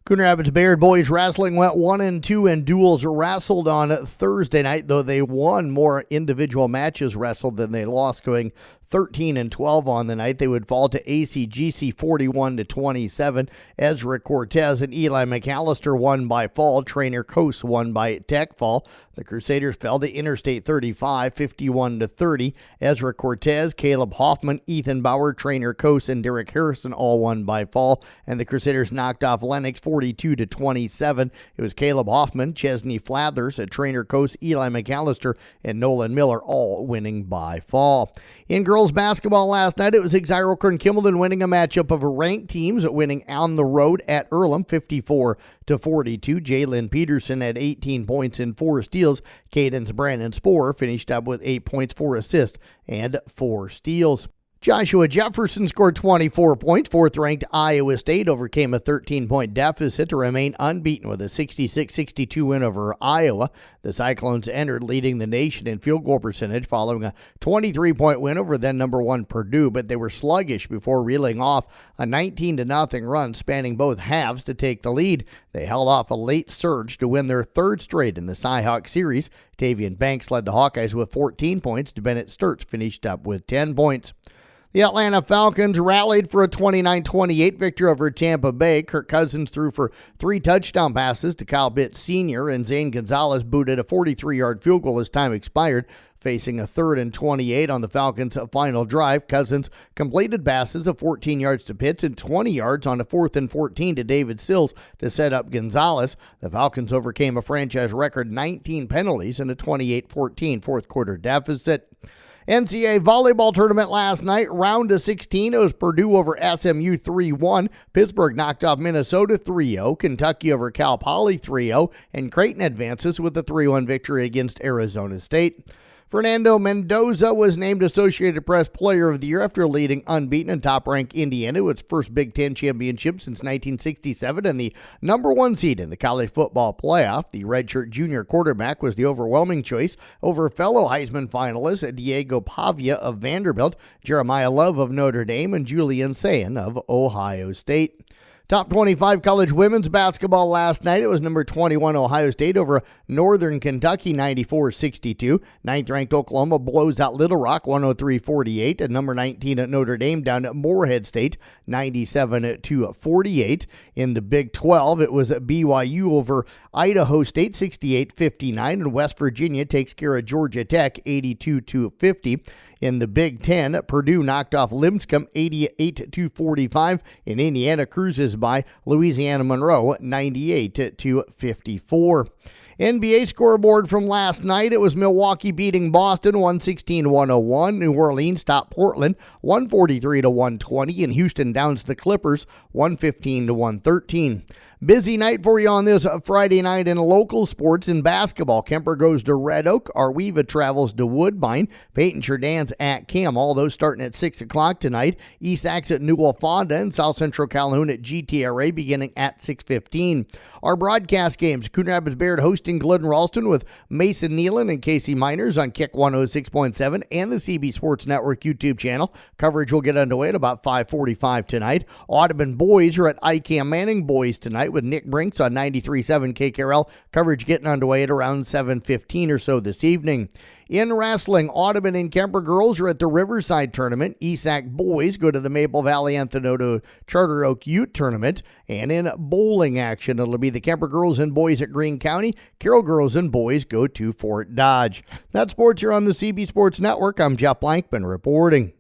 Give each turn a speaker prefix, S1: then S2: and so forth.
S1: Coon Rapids Bayard boys wrestling went 1-2 in duels wrestled on Thursday night, though they won more individual matches wrestled than they lost, going 13-12 on the night. They would fall to ACGC 41-27. Ezra Cortez and Eli McAllister won by fall. Trainer Coase won by tech fall. The Crusaders fell to Interstate 35, 51-30. Ezra Cortez, Caleb Hoffman, Ethan Bauer, Trainer Coase, and Derek Harrison all won by fall. And the Crusaders knocked off Lennox 42-27. It was Caleb Hoffman, Chesney Flathers, Trainer Coase, Eli McAllister, and Nolan Miller all winning by fall. In girls basketball last night, it was Xyro Kimballton winning a matchup of ranked teams, winning on the road at Earlham 54-42. Jalen Peterson had 18 points and 4 steals. Cadence Brandon Sporer finished up with 8 points, 4 assists, and 4 steals. Joshua Jefferson scored 24 points. Fourth-ranked Iowa State overcame a 13-point deficit to remain unbeaten with a 66-62 win over Iowa. The Cyclones entered leading the nation in field goal percentage following a 23-point win over then number 1 Purdue, but they were sluggish before reeling off a 19-0 run spanning both halves to take the lead. They held off a late surge to win their third straight in the Cy-Hawk series. Tavian Banks led the Hawkeyes with 14 points. Bennett Sturts finished up with 10 points. The Atlanta Falcons rallied for a 29-28 victory over Tampa Bay. Kirk Cousins threw for 3 touchdown passes to Kyle Pitts Sr., and Zane Gonzalez booted a 43-yard field goal as time expired. Facing a 3rd and 28 on the Falcons' final drive, Cousins completed passes of 14 yards to Pitts and 20 yards on a 4th and 14 to David Sills to set up Gonzalez. The Falcons overcame a franchise record 19 penalties in a 28-14 fourth quarter deficit. NCAA volleyball tournament last night, round of 16. It was Purdue over SMU 3-1. Pittsburgh knocked off Minnesota 3-0. Kentucky over Cal Poly 3-0. And Creighton advances with a 3-1 victory against Arizona State. Fernando Mendoza was named Associated Press Player of the Year after leading unbeaten and top-ranked Indiana to its first Big Ten championship since 1967 and the number 1 seed in the college football playoff. The redshirt junior quarterback was the overwhelming choice over fellow Heisman finalists Diego Pavia of Vanderbilt, Jeremiah Love of Notre Dame, and Julian Sayin of Ohio State. Top 25 college women's basketball last night. It was number 21 Ohio State over Northern Kentucky 94-62. 9th-ranked Oklahoma blows out Little Rock 103-48. And number 19 at Notre Dame down at Morehead State 97-48. In the Big 12, it was BYU over Idaho State 68-59. And West Virginia takes care of Georgia Tech 82-50. In the Big 10, Purdue knocked off Lipscomb 88-45. In Indiana cruises by Louisiana Monroe 98-54. NBA scoreboard from last night. It was Milwaukee beating Boston 116-101. New Orleans topped Portland 143-120. And Houston downs the Clippers 115-113. Busy night for you on this Friday night in local sports. In basketball, Kemper goes to Red Oak. Arweva travels to Woodbine. Peyton Churdan's at Cam. All those starting at 6 o'clock tonight. East Axe at Newell Fonda and South Central Calhoun at GTRA beginning at 6:15. Our broadcast games, Coon Rapids Bayard hosting Glidden Ralston with Mason Nealon and Casey Miners on Kick 106.7 and the CB Sports Network YouTube channel. Coverage will get underway at about 5:45 tonight. Audubon boys are at ICAM Manning boys tonight with Nick Brinks on 93.7 KKRL. Coverage getting underway at around 7:15 or so this evening. In wrestling, Audubon and Kemper girls are at the Riverside Tournament. ESAC boys go to the Maple Valley Anthenoto Charter Oak Ute Tournament. And in bowling action, it'll be the Kemper girls and boys at Greene County. Carroll girls and boys go to Fort Dodge. That's sports here on the CB Sports Network. I'm Jeff Blankman reporting.